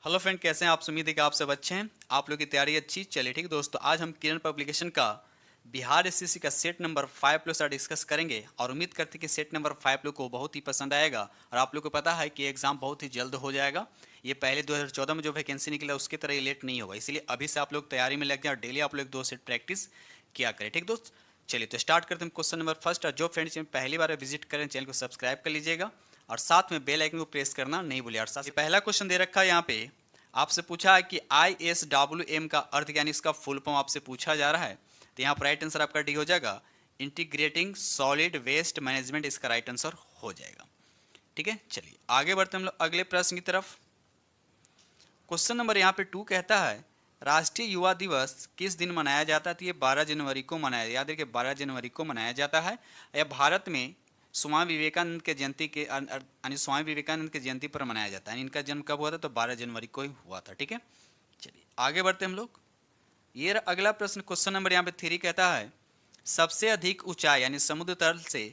Hello friend, कैसे हैं आप? उम्मीद है कि आप सब अच्छे हैं। आप लोग की तैयारी अच्छी चलिए। ठीक है दोस्तों, आज हम किरण पब्लिकेशन का बिहार एसएससी का सेट नंबर 5 लोग डिस्कस करेंगे और उम्मीद करते हैं कि सेट नंबर 5 लोग को बहुत ही पसंद आएगा। और आप लोग को पता है कि एग्जाम बहुत ही जल्द हो जाएगा। ये पहले 2014 में जो वैकेंसी निकला उसकी तरह ये लेट नहीं होगा, इसलिए अभी से आप लोग तैयारी में लग जाए और डेली आप लोग 2 सेट प्रैक्टिस किया करें। ठीक दोस्त, चलिए तो स्टार्ट करते हैं क्वेश्चन नंबर फर्स्ट। और जो फ्रेंड्स पहली बार विजिट करें चैनल को सब्सक्राइब कर लीजिएगा और साथ में बेल आइकन को प्रेस करना नहीं भूलिए। और साथ ही पहला क्वेश्चन दे रखा है यहाँ पे, आपसे पूछा है कि ISWM का अर्थ यानी इसका फुल फॉर्म आपसे पूछा जा रहा है। तो यहाँ पर राइट आंसर आपका डी हो जाएगा, इंटीग्रेटिंग सॉलिड वेस्ट मैनेजमेंट इसका राइट आंसर हो जाएगा। ठीक है, चलिए आगे बढ़ते हम लोग अगले प्रश्न की तरफ। क्वेश्चन नंबर यहाँ पे 2 कहता है, राष्ट्रीय युवा दिवस किस दिन मनाया जाता है? तो ये 12 जनवरी को मनाया, याद रखिए 12 जनवरी को मनाया जाता है। यह भारत में स्वामी विवेकानंद के जयंती के यानी स्वामी विवेकानंद की जयंती पर मनाया जाता है। इनका जन्म कब हुआ था? तो 12 जनवरी को ही हुआ था। ठीक है, चलिए आगे बढ़ते हम लोग। ये अगला प्रश्न क्वेश्चन नंबर यहाँ पे 3 कहता है, सबसे अधिक ऊंचाई यानी समुद्र तल से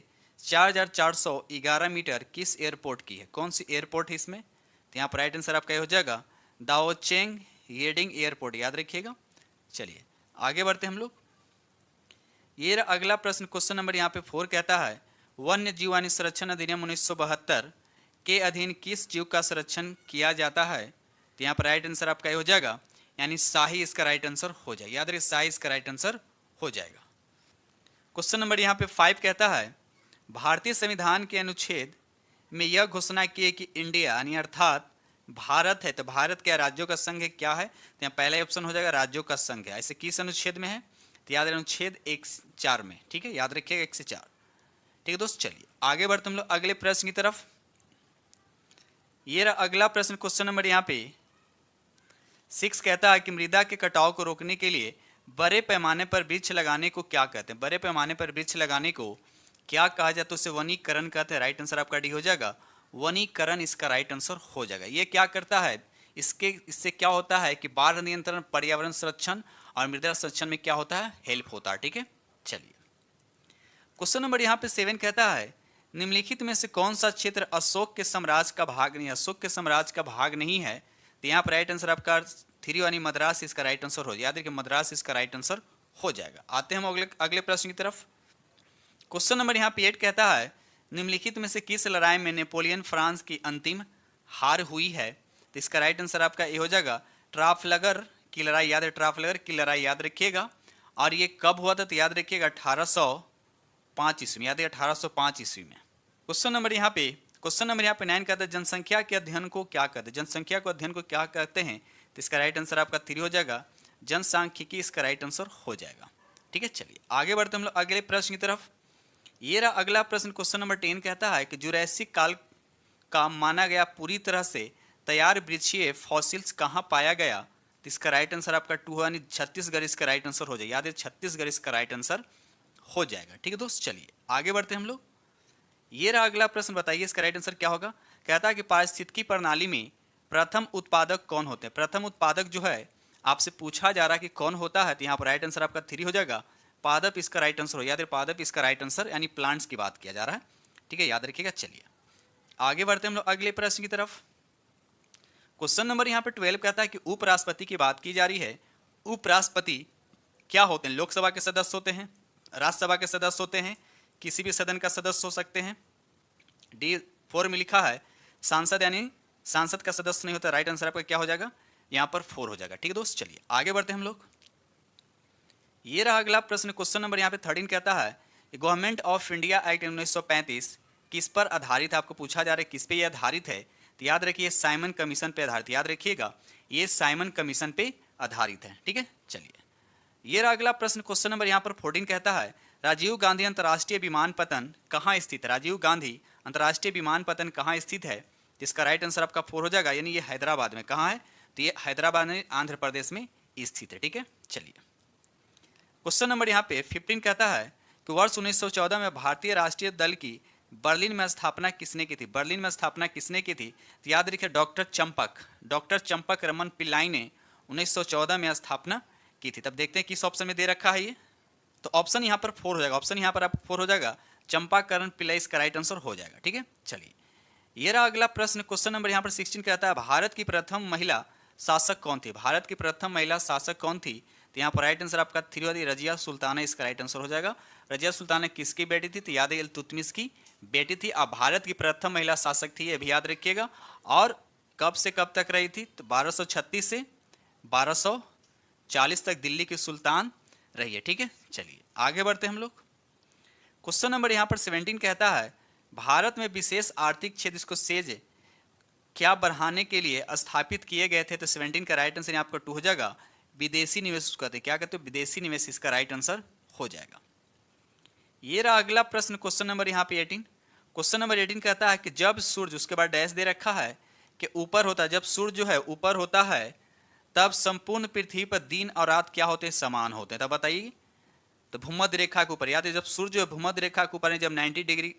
4411 मीटर किस एयरपोर्ट की है? कौन सी एयरपोर्ट है इसमें? तो यहाँ पर राइट आंसर आपका हो जाएगा दाओचेंग येडिंग एयरपोर्ट, याद रखिएगा। चलिए आगे बढ़ते हम लोग। ये अगला प्रश्न क्वेश्चन नंबर यहाँ पे 4 कहता है, वन्य जीव यानी संरक्षण अधिनियम 1972 के अधीन किस जीव का संरक्षण किया जाता है? तो यहाँ पर राइट आंसर आपका ये हो जाएगा, यानी शाही इसका राइट आंसर हो जाएगा। याद रखिए शाही इसका राइट आंसर हो जाएगा। क्वेश्चन नंबर यहाँ पे 5 कहता है, भारतीय संविधान के अनुच्छेद में यह घोषणा की है कि इंडिया यानी अर्थात भारत है, तो भारत क्या राज्यों का संघ है? क्या है? तो यहाँ पहला ऑप्शन हो जाएगा राज्यों का संघ है। ऐसे किस अनुच्छेद में है? तो याद रखिए अनुच्छेद 1 में। ठीक है, याद रखिएगा 1 से 4। ठीक है दोस्त, चलिए आगे बढ़ते हम लोग अगले प्रश्न की तरफ। ये रहा अगला प्रश्न क्वेश्चन नंबर यहाँ पे 6 कहता है कि मृदा के कटाव को रोकने के लिए बड़े पैमाने पर वृक्ष लगाने को क्या कहते हैं? बड़े पैमाने पर वृक्ष लगाने को क्या कहा जाता है? उसे वनीकरण कहते हैं। राइट आंसर आपका डी हो जाएगा, वनीकरण इसका राइट आंसर हो जाएगा। ये क्या करता है? इससे क्या होता है कि बाढ़ नियंत्रण, पर्यावरण संरक्षण और मृदा संरक्षण में क्या होता है? हेल्प होता है। ठीक है, चलिए क्वेश्चन नंबर यहाँ पे 7 कहता है, निम्नलिखित में से कौन सा क्षेत्र अशोक के साम्राज्य का भाग नहीं? अशोक के साम्राज्य का भाग नहीं है। तो यहाँ पर राइट आंसर आपका 3 यानी मद्रास इसका राइट आंसर हो जाएगा। याद रखिए मद्रास इसका राइट आंसर हो जाएगा। आते हैं हम अगले प्रश्न की तरफ। क्वेश्चन नंबर यहाँ पे 8 कहता है, निम्नलिखित में से किस लड़ाई में नेपोलियन फ्रांस की अंतिम हार हुई है? तो इसका राइट आंसर आपका ये हो जाएगा, ट्राफलगर की लड़ाई। याद है ट्राफलगर की लड़ाई, याद रखिएगा। और ये कब हुआ था? तो याद रखिएगा 1805 ईस्वी में। याद है 1805 ईस्वी में। क्वेश्चन नंबर यहाँ पे 9 कहता है, जनसंख्या के अध्ययन को क्या कहते हैं? जनसंख्या को अध्ययन को क्या कहते हैं? तो इसका राइट आंसर आपका 3 हो जाएगा, जनसांख्यिकी इसका राइट आंसर हो जाएगा। ठीक है, चलिए आगे बढ़ते हम लोग अगले प्रश्न की तरफ। ये रहा अगला प्रश्न क्वेश्चन नंबर 10 कहता है कि जुरैसिक काल का माना गया पूरी तरह से तैयार वृक्षीय फॉसिल्स कहाँ पाया गया? तो इसका राइट आंसर आपका 2 यानी छत्तीसगढ़ इसका राइट आंसर हो जाएगा। याद है छत्तीसगढ़ इसका राइट आंसर हो जाएगा। ठीक है दोस्त, चलिए आगे बढ़ते हैं हम लोग। ये रहा अगला प्रश्न, बताइए इसका राइट आंसर क्या होगा? कहता है कि पारिस्थितिकी प्रणाली में प्रथम उत्पादक कौन होते हैं? प्रथम उत्पादक जो है आपसे पूछा जा रहा है कि कौन होता है, तो यहाँ पर राइट आंसर आपका 3 हो जाएगा, पादप इसका राइट आंसर हो। याद है पादप इसका राइट आंसर, यानी प्लांट्स की बात किया जा रहा है। ठीक है, याद रखिएगा। चलिए आगे बढ़ते हम लोग अगले प्रश्न की तरफ। क्वेश्चन नंबर यहाँ पे 12 कहता है कि उपराष्ट्रपति की बात की जा रही है। उपराष्ट्रपति क्या होते हैं? लोकसभा के सदस्य होते हैं, राज्यसभा के सदस्य होते हैं, किसी भी सदन का सदस्य हो सकते हैं। D4 में लिखा है सांसद, यानी सांसद का सदस्य नहीं होता। राइट आंसर आपका क्या हो जाएगा? यहाँ पर 4 हो जाएगा। ठीक है दोस्त, चलिए आगे बढ़ते हैं हम लोग। ये रहा अगला प्रश्न क्वेश्चन नंबर यहाँ पे 13 कहता है, गवर्नमेंट ऑफ इंडिया एक्ट 1935 किस पर आधारित है? आपको पूछा जा रहा है किस पे ये आधारित है? तो याद रखिए साइमन कमीशन पे आधारित। याद रखिएगा ये साइमन कमीशन पे आधारित है। ठीक है, चलिए ये रहा अगला प्रश्न क्वेश्चन नंबर यहाँ पर 14 कहता है, राजीव गांधी अंतर्राष्ट्रीय विमानपत्तन कहाँ स्थित है? राजीव गांधी अंतर्राष्ट्रीय विमानपत्तन कहाँ स्थित है? इसका राइट आंसर आपका 4 हो जाएगा, यानी ये हैदराबाद में। कहाँ है? तो ये हैदराबाद में आंध्र प्रदेश में स्थित है। ठीक है, चलिए क्वेश्चन नंबर यहाँ पे 15 कहता है कि वर्ष 1914 में भारतीय राष्ट्रीय दल की बर्लिन में स्थापना किसने की थी? बर्लिन में स्थापना किसने की थी? तो याद रखिए डॉक्टर चंपक रमन पिल्लाई ने 1914 में स्थापना की थी। तब देखते हैं किस ऑप्शन में दे रखा है ये। तो ऑप्शन यहाँ पर 4 हो जाएगा। ऑप्शन यहाँ पर आप 4 हो जाएगा, चंपाकरण पिल्लाई इसका राइट आंसर हो जाएगा। ठीक है, चलिए ये रहा अगला प्रश्न क्वेश्चन नंबर यहाँ पर 16 कहता है, भारत की प्रथम महिला शासक कौन थी, भारत की प्रथम महिला शासक कौन थी? तो यहाँ पर राइट आंसर आपका 3 होगी रजिया सुल्ताना, इसका राइट आंसर हो जाएगा। रजिया सुल्ताना किसकी बेटी थी? तो याद है इल्तुतमिश की बेटी थी। अब भारत की प्रथम महिला शासक थी, ये भी याद रखिएगा। और कब से कब तक रही थी? तो 1236 से 1240 तक दिल्ली की सुल्तान रही है। ठीक है, चलिए आगे बढ़ते हैं हम लोग। क्वेश्चन नंबर यहाँ पर 17 कहता है भारत में विशेष आर्थिक क्षेत्र, इसको सेज क्या बढ़ाने के लिए स्थापित किए गए थे? तो 17 का राइट आंसर आपका 2 हो जाएगा विदेशी निवेश कहते हैं। क्या कहते हैं? विदेशी निवेश, इसका राइट आंसर हो जाएगा। ये रहा अगला प्रश्न, क्वेश्चन नंबर यहाँ पे 18। क्वेश्चन नंबर 18 कहता है कि जब सूर्य, उसके बाद डैश दे रखा है कि ऊपर होता है, जब सूर्य जो है ऊपर होता है तब संपूर्ण पृथ्वी पर दिन और रात क्या होते हैं? समान होते हैं। तब बताइए। तो भूमध्य रेखा के ऊपर, याद है जब सूर्य जो है भूमध्य रेखा के ऊपर जब 90 डिग्री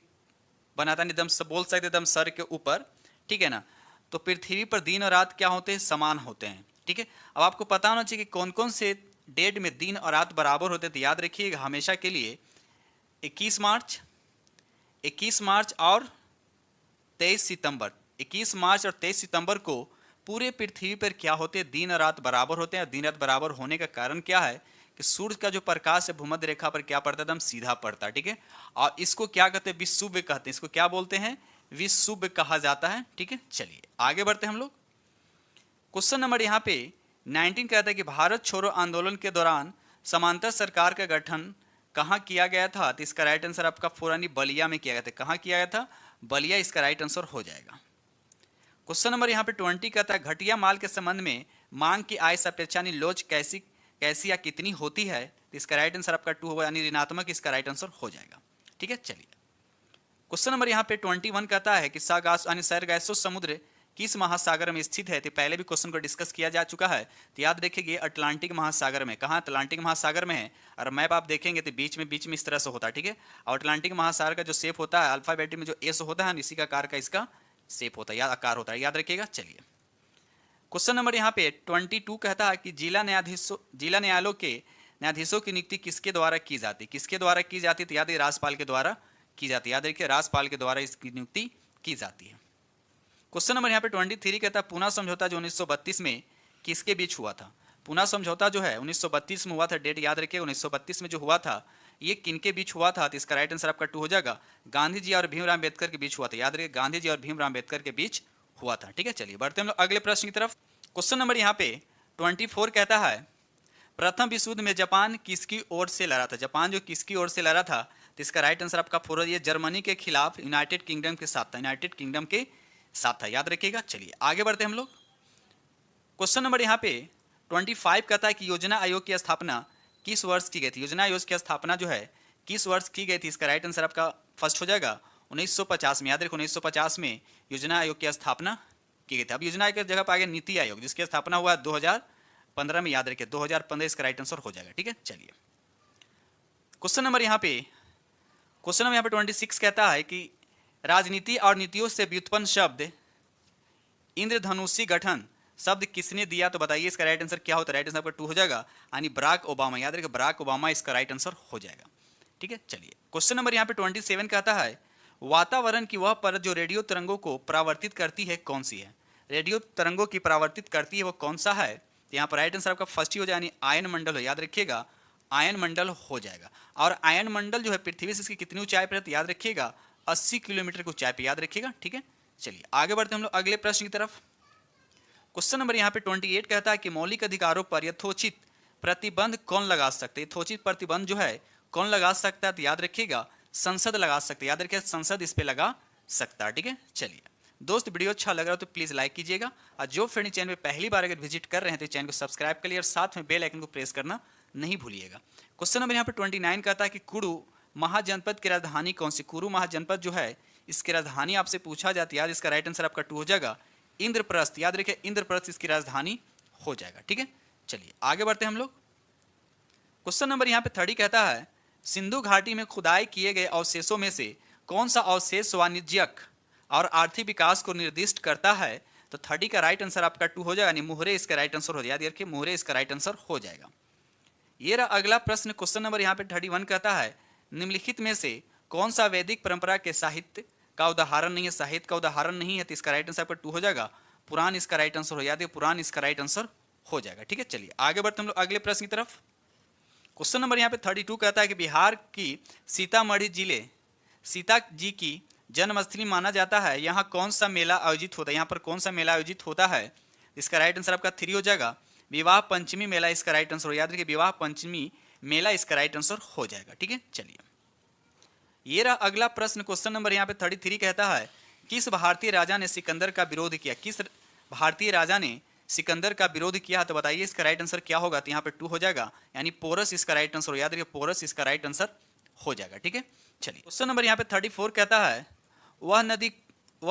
बनाता है, एकदम बोल सकते एकदम सर के ऊपर, ठीक है ना, तो पृथ्वी पर दिन और रात क्या होते हैं? समान होते हैं। ठीक है, अब आपको पता होना चाहिए कि कौन कौन से डेट में दिन और रात बराबर होते हैं। तो याद रखिएगा हमेशा के लिए 21 मार्च, 21 मार्च और 23 सितंबर, 21 मार्च और 23 सितंबर को पूरे पृथ्वी पर क्या होते हैं? दिन और रात बराबर होते हैं। दिन रात बराबर होने का कारण क्या है कि सूर्य का जो प्रकाश है भूमध्य रेखा पर क्या पड़ता है? एकदम सीधा पड़ता है। ठीक है, और इसको क्या कहते हैं? विषुव कहते हैं। इसको क्या बोलते हैं? विषुव कहा जाता है। ठीक है, चलिए आगे बढ़ते हैं हम लोग। क्वेश्चन नंबर यहाँ पे 19 कहता है कि भारत छोड़ो आंदोलन के दौरान समांतर सरकार का गठन कहाँ किया गया था? तो इसका राइट आंसर आपका पुरानी बलिया में किया गया था। कहाँ किया गया था? बलिया, इसका राइट आंसर हो जाएगा। क्वेश्चन नंबर यहाँ पे 20 कहता है घटिया माल के संबंध में मांग की आय सापेक्षा यानी लोच कैसी कैसी या कितनी होती है? तो इसका राइट आंसर आपका 2 होगा यानी ऋणात्मक, इसका राइट आंसर हो जाएगा। ठीक है, चलिए क्वेश्चन नंबर यहाँ पे 21 कहता है कि सरगासो समुद्र किस महासागर में स्थित है? तो पहले भी क्वेश्चन को डिस्कस किया जा चुका है। तो याद रखिए अटलांटिक महासागर में। कहाँ? अटलांटिक महासागर में है। और मैप आप देखेंगे तो बीच में इस तरह से होता है। ठीक है, और अटलांटिक महासागर का जो शेप होता है अल्फाबेट में जो एस होता है इसी का आकार का इसका शेप होता है या आकार होता है, याद रखिएगा। चलिए क्वेश्चन नंबर यहाँ पे 22 कहता है कि जिला न्यायालयों के न्यायाधीशों की नियुक्ति किसके द्वारा की जाती? किसके द्वारा की जाती? तो याद है राज्यपाल के द्वारा की जाती है। याद रखिए राज्यपाल के द्वारा इसकी नियुक्ति की जाती है। क्वेश्चन नंबर यहाँ पे 23 कहता है पूना समझौता जो 1932 में किसके बीच हुआ था? पूना समझौता जो है 1932 में हुआ था। डेट याद रखिए 1932 में जो हुआ था ये किनके बीच हुआ था? तो इसका राइट आंसर आपका 2 हो जाएगा गांधी जी और भीमराव अम्बेडकर के बीच हुआ था। याद रखिए गांधी जी और भीमराव अम्बेडकर के बीच हुआ था। ठीक है, चलिए बढ़ते हम लोग अगले प्रश्न की तरफ। क्वेश्चन नंबर यहाँ पे 24 कहता है प्रथम विश्व युद्ध में जापान किसकी ओर से लड़ा था? जापान जो किसकी ओर से लड़ा था? तो इसका राइट आंसर आपका 4 ये जर्मनी के खिलाफ यूनाइटेड किंगडम के साथ था। यूनाइटेड किंगडम के साथ था, याद रखिएगा। चलिए आगे बढ़ते हम लोग। क्वेश्चन नंबर यहाँ पे 25 कहता है कि योजना आयोग की स्थापना किस वर्ष की गई थी? योजना आयोग की स्थापना जो है किस वर्ष की गई थी? इसका राइट आंसर आपका फर्स्ट हो जाएगा 1950 में। याद रखिए 1950 में योजना आयोग की स्थापना की गई थी। अब योजना आयोग की जगह पर आ गया नीति आयोग जिसकी स्थापना हुआ 2015 में। याद रखिए 2015 इसका राइट आंसर हो जाएगा। ठीक है, चलिए क्वेश्चन नंबर यहाँ पे 26 कहता है कि राजनीति और नीतियों से व्युत्पन्न शब्द इंद्रधनुषी गठन शब्द किसने दिया? तो बताइए इसका राइट आंसर क्या होता है? राइट आंसर आपका 2 हो जाएगा यानी बराक ओबामा। याद रखिए बराक ओबामा इसका राइट आंसर हो जाएगा। ठीक है, चलिए क्वेश्चन नंबर यहाँ पे 27 कहता है वातावरण की वह परत जो रेडियो तरंगों को परावर्तित करती है कौन सी है? रेडियो तरंगों की परावर्तित करती है वो कौन सा है? तो यहाँ पर राइट आंसर आपका फर्स्ट ही हो जाए यानी आयन मंडल हो। याद रखिएगा आयन मंडल हो जाएगा। और आयन मंडल जो है पृथ्वी से इसकी कितनी ऊंचाई पर है? याद रखिएगा 80 किलोमीटर की ऊंचाई पर। याद रखिएगा। ठीक है, चलिए आगे बढ़ते हम लोग अगले प्रश्न की तरफ। क्वेश्चन नंबर यहाँ पे 28 कहता है कि मौलिक अधिकारों पर यथोचित प्रतिबंध कौन लगा सकते हैं? यथोचित प्रतिबंध जो है कौन लगा सकता है? तो याद रखिएगा संसद लगा सकते हैं। याद रखिए संसद इस पे लगा सकता है। ठीक है, चलिए दोस्त वीडियो अच्छा लग रहा हो तो प्लीज लाइक कीजिएगा और जो फ्रेंड चैनल पे पहली बार अगर विजिट कर रहे हैं तो चैनल को सब्सक्राइब कर लिए और साथ में बेल आइकन को प्रेस करना नहीं भूलिएगा। क्वेश्चन नंबर यहाँ पे 29 कहता है कि कुरु महाजनपद की राजधानी कौन सी? कुरु महाजनपद जो है इसकी राजधानी आपसे पूछा जाती है। याद इसका राइट आंसर आपका 2 हो जाएगा इंद्रप्रस्थ। याद रखिए इंद्रप्रस्थ इसकी राजधानी हो जाएगा। ठीक है, चलिए आगे बढ़ते हैं हम लोग। क्वेश्चन नंबर यहाँ पे 30 कहता है सिंधु घाटी में खुदाई किए गए अवशेषों में से कौन सा अवशेष वाणिज्यिक और आर्थिक विकास को निर्दिष्ट करता है? तो 30 का राइट आंसर आपका 2 हो जाएगा यानी मोहरे इसका राइट आंसर हो जाएगा। याद रखिए मोहरे इसका राइट आंसर हो जाएगा। ये रहा अगला प्रश्न। क्वेश्चन नंबर यहाँ पे 31 कहता है निम्नलिखित में से कौन सा वैदिक परंपरा के साहित्य का उदाहरण नहीं है? साहित्य का उदाहरण नहीं है तो इसका राइट आंसर आपका 2 हो जाएगा पुरान इसका राइट आंसर हो, याद है पुरान इसका राइट आंसर हो जाएगा। ठीक है, चलिए आगे बढ़ते हम लोग अगले प्रश्न की तरफ। क्वेश्चन नंबर यहाँ पे 32 कहता है कि बिहार की सीतामढ़ी जिले सीता जी की जन्मस्थली माना जाता है, यहाँ कौन सा मेला आयोजित होता है, यहाँ पर कौन सा मेला आयोजित होता है। इसका राइट आंसर आपका 3 हो जाएगा, विवाह पंचमी मेला इसका राइट आंसर हो, याद रखिए विवाह पंचमी मेला इसका राइट आंसर हो जाएगा। ठीक है, चलिए ये रहा अगला प्रश्न। क्वेश्चन नंबर यहाँ पे 33 कहता है किस भारतीय राजा ने सिकंदर का विरोध किया, किस भारतीय राजा ने सिकंदर का विरोध किया, तो बताइए इसका राइट आंसर क्या होगा। तो यहाँ पे 2 हो जाएगा, यानी पोरस इसका राइट आंसर हो, याद रखिए पोरस इसका राइट आंसर हो जाएगा। ठीक है, चलिए क्वेश्चन नंबर यहाँ पे 34 कहता है वह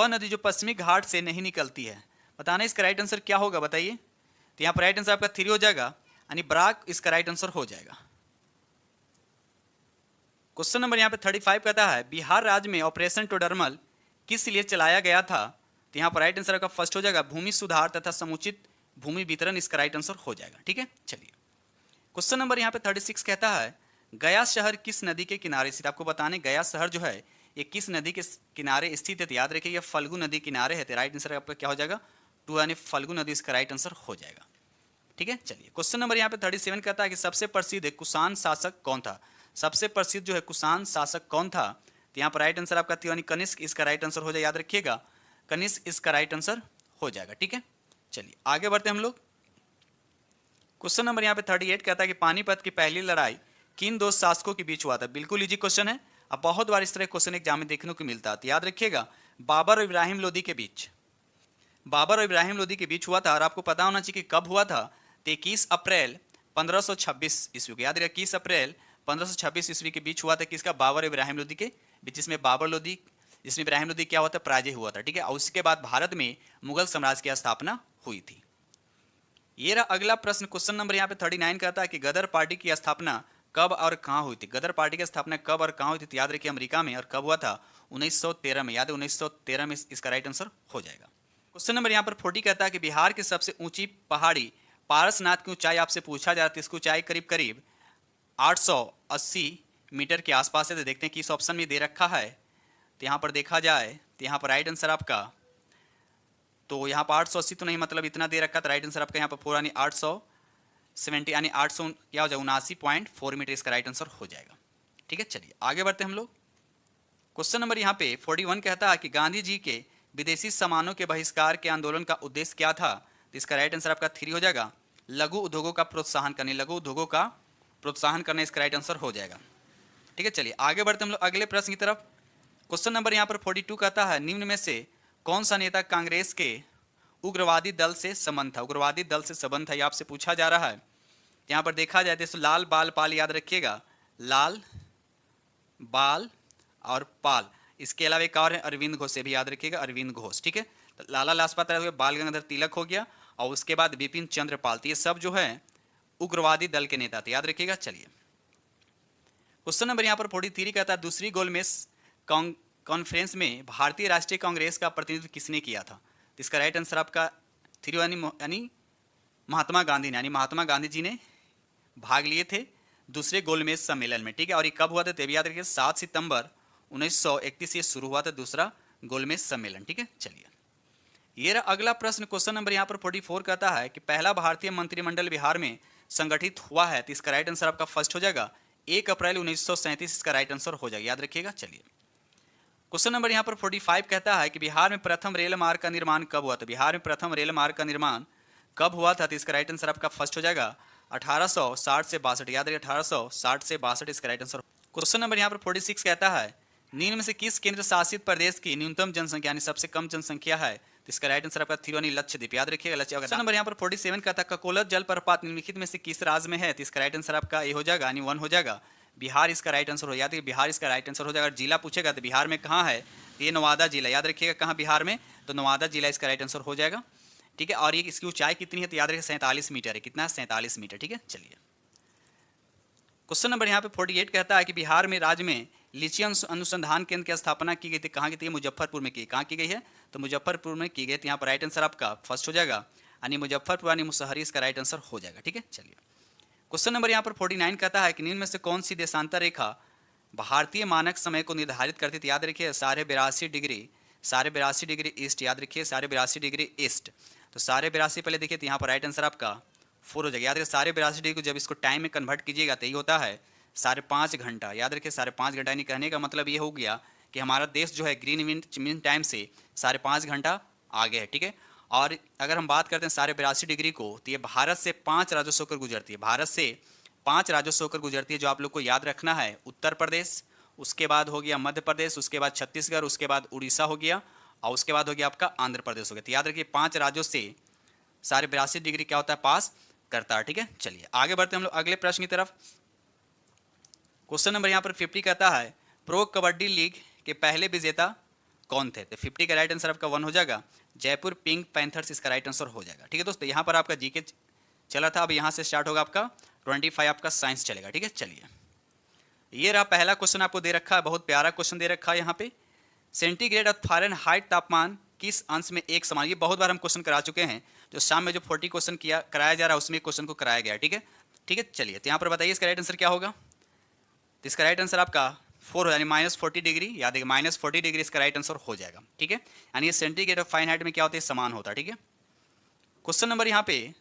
नदी जो पश्चिमी घाट से नहीं निकलती है, बताना इसका राइट आंसर क्या होगा, बताइए। तो यहाँ पर राइट आंसर आपका 3 हो जाएगा, यानी बराक इसका राइट आंसर हो जाएगा। क्वेश्चन नंबर यहाँ पे 35 कहता है बिहार राज्य में ऑपरेशन टोडरमल किस लिए चलाया गया था। तो यहाँ पर राइट आंसर आपका फर्स्ट हो जाएगा, भूमि सुधार तथा समुचित भूमि वितरण इसका राइट आंसर हो जाएगा। ठीक है, चलिए क्वेश्चन नंबर यहाँ पे 36 कहता है गया शहर किस नदी के किनारे स्थित, आपको बताने गया शहर जो है ये किस नदी के किनारे स्थित है। तो याद रखिए ये फल्गु नदी किनारे है, तो राइट आंसर आपका क्या हो जाएगा 2, यानी फल्गु नदी इसका राइट आंसर हो जाएगा। ठीक है, चलिए क्वेश्चन नंबर यहाँ पे 37 कहता है कि सबसे प्रसिद्ध कुषाण शासक कौन था, सबसे प्रसिद्ध जो है कुषाण शासक कौन था। तो यहाँ पर राइट आंसर आपका यानी कनिष्क इसका राइट आंसर हो जाएगा, याद रखिएगा कनिष्क इसका राइट आंसर हो जाएगा। ठीक है, चलिए आगे बढ़ते हैं हम लोग। क्वेश्चन नंबर यहाँ पे 38 कहता है कि पानीपत की पहली लड़ाई किन 2 शासकों के बीच हुआ था। बिल्कुल इजी क्वेश्चन है, अब बहुत बार इस तरह क्वेश्चन एग्जाम में देखने को मिलता है। तो याद रखिएगा बाबर और इब्राहिम लोदी के बीच, बाबर और इब्राहिम लोदी के बीच हुआ था, और आपको पता होना चाहिए कि कब हुआ था। 21 अप्रैल 1526 ईस्वी को, याद रखिएगा 21 अप्रैल 1526 ईस्वी के बीच हुआ था, किसका बाबर इब्राहिम लोदी के बीच, जिसमें बाबर लोदी जिसमें इब्राहिम लोदी क्या हुआ था पराजय हुआ था। ठीक है, और उसके बाद भारत में मुगल साम्राज्य की स्थापना हुई थी। ये रहा अगला प्रश्न। क्वेश्चन नंबर यहाँ पे 39 कहता है कि गदर पार्टी की स्थापना कब और कहाँ हुई थी। गदर पार्टी की स्थापना कब और कहाँ हुई थी, तो याद रखिए अमेरिका में, और कब हुआ था 1913 में, याद है 1913 में इसका राइट आंसर हो जाएगा। क्वेश्चन नंबर यहाँ पर 40 कहता है कि बिहार की सबसे ऊंची पहाड़ी पारसनाथ की ऊंचाई आपसे पूछा जा रहा है, इसकी ऊंचाई करीब करीब 880 मीटर के आसपास है। तो देखते हैं किस ऑप्शन में दे रखा है। तो यहाँ पर देखा जाए तो यहाँ पर राइट आंसर आपका, तो यहाँ पर 880 तो नहीं, मतलब इतना दे रखा, तो राइट आंसर आपका यहाँ पर 4 यानी 870 यानी 800 क्या हो जाएगा 79.4 मीटर इसका राइट आंसर हो जाएगा। ठीक है, चलिए आगे बढ़ते हैं हम लोग। क्वेश्चन नंबर यहाँ पे 41 कहता है कि गांधी जी के विदेशी सामानों के बहिष्कार के आंदोलन का उद्देश्य क्या था। तो इसका राइट आंसर आपका 3 हो जाएगा, लघु उद्योगों का प्रोत्साहन करने, लघु उद्योगों का प्रोत्साहन करना इसका राइट आंसर हो जाएगा। ठीक है, चलिए आगे बढ़ते हम लोग अगले प्रश्न की तरफ। क्वेश्चन नंबर यहाँ पर 42 कहता है निम्न में से कौन सा नेता कांग्रेस के उग्रवादी दल से संबंध था, उग्रवादी दल से संबंध था, ये आपसे पूछा जा रहा है। यहाँ पर देखा जाए तो लाल बाल पाल, याद रखिएगा लाल बाल और पाल, इसके अलावा एक और है अरविंद घोष, से भी याद रखिएगा अरविंद घोष। ठीक है, तो लाला लाजपत राय हो गया, बाल गंगाधर तिलक हो गया, और उसके बाद बिपिन चंद्र पाल, ये सब जो है उग्रवादी दल के नेता थे, याद रखिएगा। चलिए क्वेश्चन नंबर यहाँ पर 43 कहता है दूसरी गोलमेज कॉन्फ्रेंस में भारतीय राष्ट्रीय कांग्रेस का प्रतिनिधित्व किसने किया था। तो इसका राइट आंसर आपका 3 यानी महात्मा गांधी ने, यानी महात्मा गांधी जी ने भाग लिए थे दूसरे गोलमेज सम्मेलन में। ठीक है, और ये कब हुआ था, याद रखिए 7 सितंबर 1931 ये शुरू हुआ था दूसरा गोलमेज सम्मेलन। ठीक है, चलिए ये रहा अगला प्रश्न। क्वेश्चन नंबर यहाँ पर 44 कहता है कि पहला भारतीय मंत्रिमंडल बिहार में संगठित हुआ है। तो इसका राइट आंसर आपका फर्स्ट हो जाएगा, 1 अप्रैल 1937 इसका राइट आंसर हो जाएगा, याद रखिएगा। चलिए क्वेश्चन नंबर यहाँ पर 45 कहता है कि बिहार में प्रथम रेल मार्ग का निर्माण कब हुआ था। बिहार में प्रथम रेल मार्ग का निर्माण कब हुआ था। तो इसका राइट आंसर आपका फर्स्ट हो जाएगा 1860 से 62, याद रखिए 1860 से 62 इसका राइट आंसर। क्वेश्चन नंबर यहाँ पर 46 कहता है निम्न में से किस केंद्र शासित प्रदेश की न्यूनतम जनसंख्या यानी सबसे कम जनसंख्या है। तो इसका राइट आंसर आपका 3 लक्षद्वीप, याद रखिएगा लक्षद्वीप। क्वेश्चन नंबर यहाँ पर 47 कहता है ककोलत जलप्रपात निम्नलिखित में से किस राज्य में है। तो इसका राइट आंसर आपका ये हो जाएगा, यानी 1 हो जाएगा, बिहार इसका राइट आंसर हो जाता है, बिहार इसका राइट आंसर हो जाएगा। जिला पूछेगा तो बिहार में कहाँ है, ये नवादा जिला, याद रखिएगा कहाँ बिहार में, तो नवादा जिला इसका राइट आंसर हो जाएगा। ठीक है, और ये इसकी ऊंचाई कितनी है, तो याद रखिए 47 मीटर है, कितना 47 मीटर। ठीक है, चलिए क्वेश्चन नंबर यहाँ पे 48 कहता है कि बिहार में राज्य में लीची अनुसंधान केंद्र की स्थापना की गई थी, कहाँ की थी, मुजफ्फरपुर में की, कहाँ की गई है, तो मुजफ्फरपुर में की गई थी। यहाँ पर राइट आंसर आपका फर्स्ट हो जाएगा, यानी मुजफ्फरपुर यानी मुसहरी इसका राइट आंसर हो जाएगा। ठीक है, चलिए क्वेश्चन नंबर यहाँ पर 49 कहता है कि निम्न में से कौन सी देशांतर रेखा भारतीय मानक समय को निर्धारित करती थी। याद रखिए 82.5 डिग्री 82 डिग्री ईस्ट, याद रखिए 82 डिग्री ईस्ट। तो 82 पहले देखिए, तो यहाँ पर राइट आंसर आपका 4 हो जाएगा। याद रखिए 82 डिग्री को जब इसको टाइम में कन्वर्ट कीजिएगा तो ये होता है 5.5 घंटा। याद रखिए 5.5 घंटा, यानी कहने का मतलब ये हो गया कि हमारा देश जो है ग्रीन मीन टाइम से 5.5 घंटा आगे है, ठीक है। और अगर हम बात करते हैं 82 डिग्री को, तो ये भारत से 5 राज्यों से होकर गुजरती है। भारत से 5 राज्यों से होकर गुजरती है, जो आप लोग को याद रखना है। उत्तर प्रदेश, उसके बाद हो गया मध्य प्रदेश, उसके बाद छत्तीसगढ़, उसके बाद उड़ीसा हो गया, और उसके बाद हो गया आपका आंध्र प्रदेश हो गया। तो याद रखिए 5 राज्यों से 82 डिग्री क्या होता है, पास करता है, ठीक है। चलिए आगे बढ़ते हैं हम लोग अगले प्रश्न की तरफ। क्वेश्चन नंबर यहाँ पर 50 कहता है, प्रो कबड्डी लीग के पहले विजेता कौन थे। तो 50 का राइट आंसर आपका 1 हो जाएगा, जयपुर पिंक पैंथर्स इसका राइट आंसर हो जाएगा, ठीक है दोस्तों। यहाँ पर आपका जीके चला था, अब यहाँ से स्टार्ट होगा आपका 25 आपका साइंस चलेगा, ठीक है। चलिए ये रहा पहला क्वेश्चन आपको दे रखा है, बहुत प्यारा क्वेश्चन दे रखा है यहाँ पे। सेंटीग्रेड और फ़ारेनहाइट तापमान किस अंश में एक समान। ये बहुत बार हम क्वेश्चन करा चुके हैं, जो शाम में जो 40 क्वेश्चन कराया जा रहा है उसमें क्वेश्चन को कराया गया, ठीक है। ठीक है, चलिए तो यहाँ पर बताइए इसका राइट आंसर क्या होगा। तो इसका राइट आंसर आपका 4 यानी -40 डिग्री, याद है -40 डिग्री इसका राइट आंसर हो जाएगा, ठीक है। यानी ये सेंटीग्रेड और फ़ारेनहाइट में क्या होता है, समान होता है, ठीक है। क्वेश्चन नंबर यहाँ पे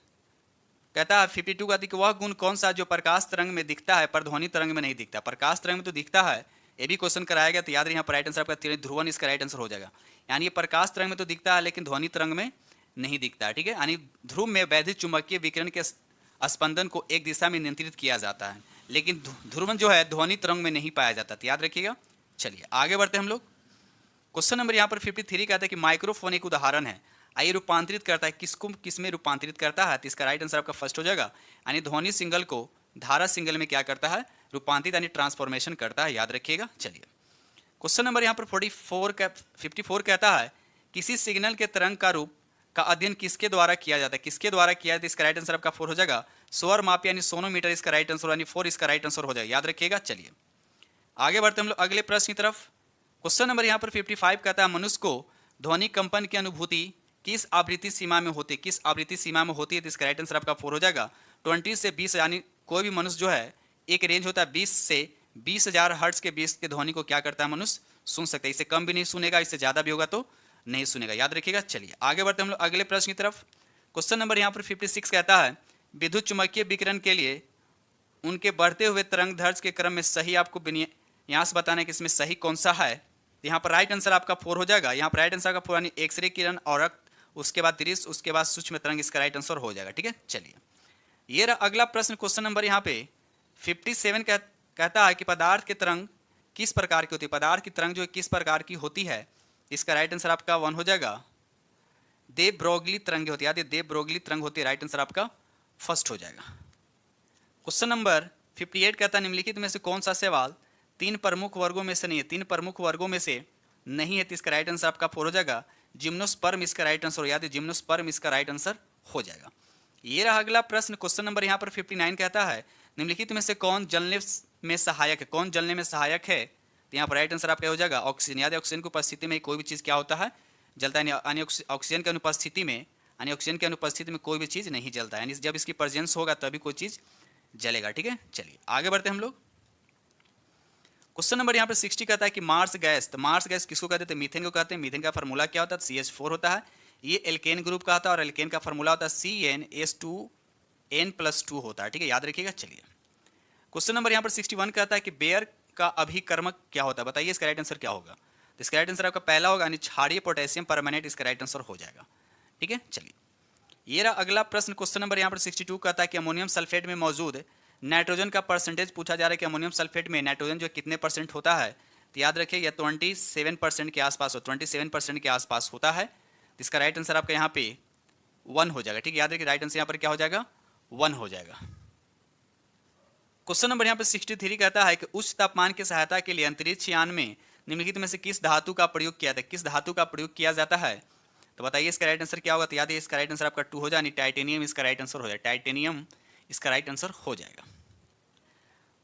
कहता है 52 का कि वह गुण कौन सा जो प्रकाश तरंग में दिखता है पर ध्वनि तरंग में नहीं दिखता। प्रकाश तरंग में तो दिखता है, ये भी क्वेश्चन कराया गया, तो याद रहे यहाँ पर राइट आंसर आपका ध्रुवन इसका राइट आंसर हो जाएगा। यानी ये प्रकाश तरंग में तो दिखता है लेकिन ध्वनि तरंग में नहीं दिखता है, ठीक है। यानी ध्रुव में वैद्युत चुंबकीय विकिरण के स्पंदन को एक दिशा में नियंत्रित किया जाता है, लेकिन ध्रुवन जो है ध्वनि तरंग में नहीं पाया जाता, तो याद रखिएगा। चलिए आगे बढ़ते हैं हम लोग। क्वेश्चन नंबर यहाँ पर 53 कहता है कि माइक्रोफोन एक उदाहरण है, आइए रूपांतरित करता है, किसको किस में रूपांतरित करता है। तो इसका राइट आंसर आपका फर्स्ट हो जाएगा, यानी ध्वनि सिंगल को धारा सिंगल में क्या करता है, रूपांतरित यानी ट्रांसफॉर्मेशन करता है, याद रखिएगा। चलिए क्वेश्चन नंबर यहाँ पर 54 कहता है, किसी सिग्नल के तरंग का रूप का अध्ययन किसके द्वारा किया जाता है। किसके द्वारा किया जाता है, इसका राइट आंसर आपका 4 हो जाएगा, स्वर माप यानी सोनोमीटर इसका राइट आंसर, यानी 4 इसका राइट आंसर हो जाएगा, याद रखिएगा। चलिए आगे बढ़ते हम लोग अगले प्रश्न की तरफ। क्वेश्चन नंबर यहाँ पर 55 कहता है, मनुष्य को ध्वनि कंपन की अनुभूति किस आवृत्ति सीमा में होती है। किस आवृत्ति सीमा में होती है, तो इसका राइट आंसर आपका 4 हो जाएगा, 20 से 20, यानी कोई भी मनुष्य जो है एक रेंज होता है 20 से 20,000 हर्ट्ज के बीच के ध्वनि को क्या करता है, मनुष्य सुन सकता है। इससे कम भी नहीं सुनेगा, इससे ज़्यादा भी होगा तो नहीं सुनेगा, याद रखिएगा। चलिए आगे बढ़ते हम लोग अगले प्रश्न की तरफ। क्वेश्चन नंबर यहाँ पर 56 कहता है, विद्युत चुम्बकीय विकिरण के लिए उनके बढ़ते हुए तरंग दैर्ध्य के क्रम में सही आपको विन्यास बताना है कि इसमें सही कौन सा है। यहाँ पर राइट आंसर आपका 4 हो जाएगा, यहाँ पर राइट आंसर का 4 यानी एक्सरे किरण और रक्त, उसके बाद दृश्य, उसके बाद सूक्ष्म तरंग, इसका राइट आंसर हो जाएगा, ठीक है। चलिए ये रहा अगला प्रश्न। क्वेश्चन नंबर यहाँ पे 57 कहता है कि पदार्थ के तरंग किस प्रकार की होती है। पदार्थ की तरंग जो किस प्रकार की होती है, इसका राइट आंसर आपका 1 हो जाएगा, दे ब्रोगली तरंग होती है, दे ब्रोगली तरंग होती है, राइट आंसर आपका फर्स्ट हो जाएगा। क्वेश्चन नंबर 58 कहता है, निम्नलिखित में से कौन सा सवाल 3 प्रमुख वर्गों में से नहीं है। 3 प्रमुख वर्गों में से नहीं है, तो इसका राइट आंसर आपका 4 हो जाएगा, जिम्नोस्पर्म इसका राइट आंसर, याद है जिम्नोस्पर्म इसका राइट आंसर हो जाएगा। ये रहा अगला प्रश्न। क्वेश्चन नंबर यहाँ पर 59 कहता है, निम्नलिखित में से कौन जलने में सहायक है। कौन जलने में सहायक है, तो यहाँ पर राइट आंसर आपका हो जाएगा ऑक्सीजन। याद है ऑक्सीजन की उपस्थिति में कोई भी चीज़ क्या होता है, जलता है, यानी ऑक्सीजन की अनुपस्थिति में, यानी ऑक्सीजन की अनुपस्थिति में कोई भी चीज़ नहीं जलता है, यानी जब इसकी प्रेजेंस होगा तभी कोई चीज़ जलेगा, ठीक है। चलिए आगे बढ़ते हैं हम लोग। क्वेश्चन नंबर यहाँ पर 60 कहता है कि मार्स गैस, तो मार्स गैस किसको कहते हैं, मीथेन को कहते हैं। मीथेन का फार्मूला क्या होता है, CH4 होता है। ये एल्केन ग्रुप का होता है और एल्केन का फार्मूला होता है CnH2n+2 होता है, ठीक है, याद रखिएगा। चलिए क्वेश्चन नंबर यहाँ पर 61 कहता है कि बेयर का अभिकर्मक क्या होता है, बताइए इसका राइट आंसर क्या होगा। तो इसका राइट आंसर आपका पहला होगा, यानी क्षारीय पोटेशियम परमानेंट, इसका राइट आंसर हो जाएगा, ठीक है। चलिए ये रहा अगला प्रश्न। क्वेश्चन नंबर यहाँ पर 62 कहता है कि अमोनियम सल्फेट में मौजूद नाइट्रोजन का परसेंटेज पूछा जा रहा है कि अमोनियम सल्फेट में नाइट्रोजन जो कितने % होता है। तो याद रखिए यह 27% के आसपास हो, 27% के आसपास होता है। तो इसका राइट आंसर आपका यहाँ पे 1 हो जाएगा, ठीक है, याद रखिए राइट आंसर यहाँ पर क्या हो जाएगा, 1 हो जाएगा। क्वेश्चन नंबर यहाँ पे 63 कहता है कि उच्च तापमान की सहायता के लिए अंतरिक्ष यान में निम्नलिखित में से किस धातु का प्रयोग किया जाता है। किस धातु का प्रयोग किया जाता है, तो बताइए इसका राइट आंसर क्या होगा। तो याद है इसका राइट आंसर आपका 2 हो जाए, यानी टाइटेनियम इसका राइट आंसर हो जाए, टाइटेनियम इसका राइट आंसर हो जाएगा।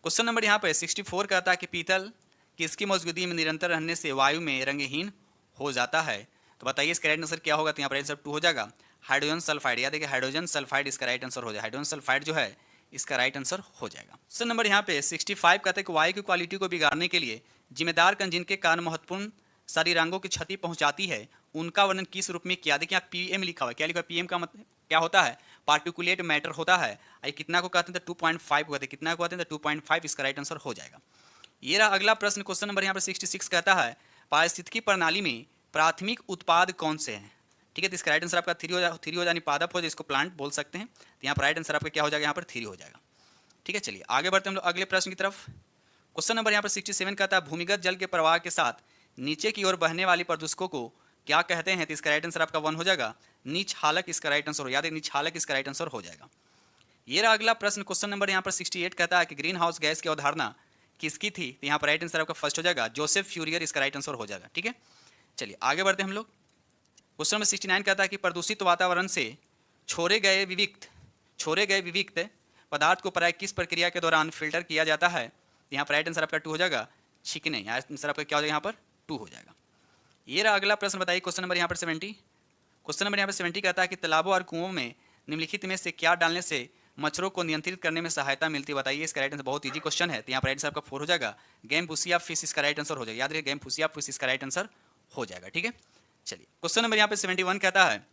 क्वेश्चन नंबर यहाँ पे 64 कहता है कि पीतल किसकी मौजूदगी में निरंतर रहने से वायु में रंगहीन हो जाता है। तो बताइए इसका राइट आंसर क्या होगा। तो यहाँ पर आंसर 2 हो जाएगा, हाइड्रोजन सल्फाइड। याद है कि हाइड्रोजन सल्फाइड इसका राइट आंसर हो जाए, हाइड्रोजन सल्फाइड जो है इसका राइट आंसर हो जाएगा। क्वेश्चन नंबर यहाँ पे 65 कहता है कि वायु की क्वालिटी को बिगाड़ने के लिए जिम्मेदार कण जिनके कारण महत्वपूर्ण शरीरांगों की क्षति पहुंचाती है उनका वर्णन किस रूप में किया? देखिए यहाँ पीएम लिखा हुआ है, क्या लिखा है? पीएम का मतलब क्या होता है? पार्टिकुलेट मैटर होता है। ये कितना को कहते हैं? 2.5 को कहते हैं। कितना को कहते हैं? 2.5। इसका राइट आंसर हो जाएगा। ये रहा अगला प्रश्न, क्वेश्चन नंबर यहाँ पर 66 कहता है पारिस्थितिकी प्रणाली में प्राथमिक उत्पाद कौन से हैं? ठीक है, तो इसका राइट आंसर आपका थ्री हो जाए, पादप हो जाए, इसको प्लांट बोल सकते हैं। तो यहाँ पर राइट आंसर आपका क्या हो जाएगा? यहाँ पर थ्री हो जाएगा। ठीक है, चलिए आगे बढ़ते हैं हम लोग अगले प्रश्न की तरफ। क्वेश्चन नंबर यहाँ पर 67 कहता है भूमिगत जल के प्रवाह के साथ नीचे की ओर बहने वाली प्रदूषकों को क्या कहते हैं? तो इसका राइट आंसर आपका 1 हो जाएगा, नीच हालक इसका राइट आंसर हो, याद है नीच हालक इसका राइट आंसर हो जाएगा। ये रहा अगला प्रश्न, क्वेश्चन नंबर यहाँ पर 68 कहता है कि ग्रीन हाउस गैस की अवधारणा किसकी थी? तो यहाँ पर राइट आंसर आपका फर्स्ट हो जाएगा, जोसेफ फ्यूरियर इसका राइट आंसर हो जाएगा। ठीक है, चलिए आगे बढ़ते हैं हम लोग। क्वेश्चन नंबर 69 कहता है कि प्रदूषित वातावरण से छोड़े गए विविक्त पदार्थ को प्राय किस प्रक्रिया के दौरान फिल्टर किया जाता है? यहाँ पर राइट आंसर आपका 2 हो जाएगा, छींकने। यहाँ आंसर आपका क्या हो जाएगा? यहाँ पर 2 हो जाएगा। ये रहा अगला प्रश्न, बताइए क्वेश्चन नंबर यहाँ पर 70। क्वेश्चन नंबर यहाँ पर 70 कहता है कि तालाबों और कुओं में निम्नलिखित में से क्या डालने से मच्छरों को नियंत्रित करने में सहायता मिलती है? बताइए, इसका राइट आंसर बहुत ईजी क्वेश्चन है। तो यहाँ पर राइट आंसर आपका 4 हो जाएगा, गेमबुसिया फिश इसका राइट आंसर हो जाएगा। याद रखिए गेमबुसिया फिश इसका राइट आंसर हो जाएगा। ठीक है, चलिए क्वेश्चन नंबर यहाँ पे 71 कहता है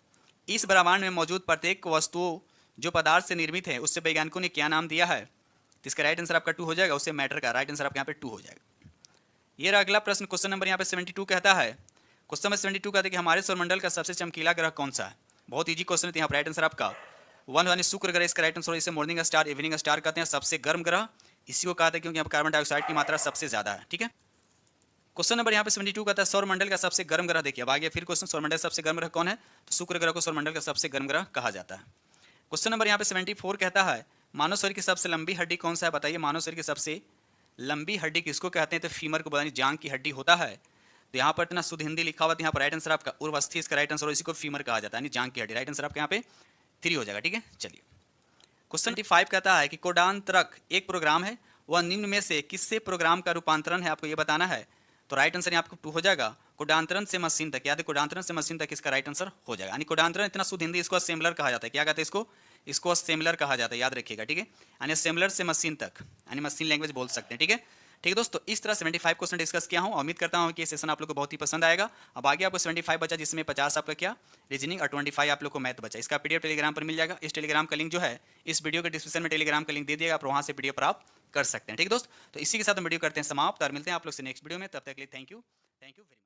इस ब्रह्मांड में मौजूद प्रत्येक वस्तु जो पदार्थ से निर्मित है उससे वैज्ञानिकों ने क्या नाम दिया है? तो इसका राइट आंसर आपका 2 हो जाएगा, उससे मैटर का राइट आंसर आपका यहाँ पे 2 हो जाएगा। ये रहा अगला प्रश्न, क्वेश्चन नंबर यहाँ पे 72 कहता है, क्वेश्चन नंबर 72 कहता है कि हमारे सौरमंडल का सबसे चमकीला ग्रह कौन सा है? बहुत ईजी क्वेश्चन है। यहाँ पर राइट आंसर आपका 1 यानी शुक्र ग्रह इसका राइट आंसर। इसे मॉर्निंग स्टार इवनिंग स्टार कहते हैं, सबसे गर्म ग्रह इसी को कहते हैं क्योंकि यहाँ पर कार्बन डाइऑक्साइड की मात्रा सबसे ज्यादा है। ठीक है, क्वेश्चन नंबर यहाँ पे 72 कहता है सौरमंडल का सबसे गर्म ग्रह। देखिए अब आ गया फिर क्वेश्चन, सौरमंडल का सबसे गर्म ग्रह कौन है? तो शुक्र ग्रह को सौरमंडल का सबसे गर्म ग्रह कहा जाता है। क्वेश्चन नंबर यहाँ पे 74 कहता है मानव शरीर की सबसे लंबी हड्डी कौन सा है? बताइए, मानव शरीर की सबसे लंबी हड्डी किसको कहते हैं? तो फीमर को बताइए, जांग की हड्डी होता है। तो यहाँ पर इतना शुद्ध हिंदी लिखा हुआ, यहाँ पर राइट आंसर आपका उर्वस्थि इसका राइट आंसर, इसी को फीमर कहा जाता है, जांग की हड्डी। राइट आंसर आपका यहाँ पे 3 हो जाएगा। ठीक है, चलिए क्वेश्चन 75 कहता है कि कोडांतरक एक प्रोग्राम है, वह निम्न में से किससे प्रोग्राम का रूपांतरण है? आपको ये बताना है। तो राइट आंसर यहाँ आपको 2 हो जाएगा, कोडांतरण से मशीन तक। याद है कोडांतरण से मशीन तक इसका राइट आंसर हो जाएगा। यानी कोडांतरण इतना शुद्ध हिंदी, इसको असेंबलर कहा जाता है। क्या कहते हैं इसको? इसको असेंबलर कहा जाता है, याद रखिएगा। ठीक है, यानी असेंबलर से मशीन तक, यानी मशीन लैंग्वेज बोल सकते हैं। ठीक है, ठीक है दोस्तों, इस तरह 75 क्वेश्चन डिस्कस किया हूँ। उम्मीद करता हूँ कि ये सेशन आप लोग को बहुत ही पसंद आएगा। अब आगे आपको 75 बचा, जिसमें 50 आपका क्या रीजनिंग और 25 आप लोग को मैथ बचा। इसका पीडीएफ टेलीग्राम पर मिल जाएगा। इस टेलीग्राम का लिंक जो है इस वीडियो के डिस्क्रिप्शन में टेलीग्राम का लिंक दे दिएगा, आप वहाँ से पीडीएफ प्राप्त कर सकते हैं। ठीक है दोस्त, तो इसी के साथ हम वीडियो करते हैं समाप्त और मिलते हैं आप लोग से नेक्स्ट वीडियो में। तब तक के लिए थैंक यू वेरी मच।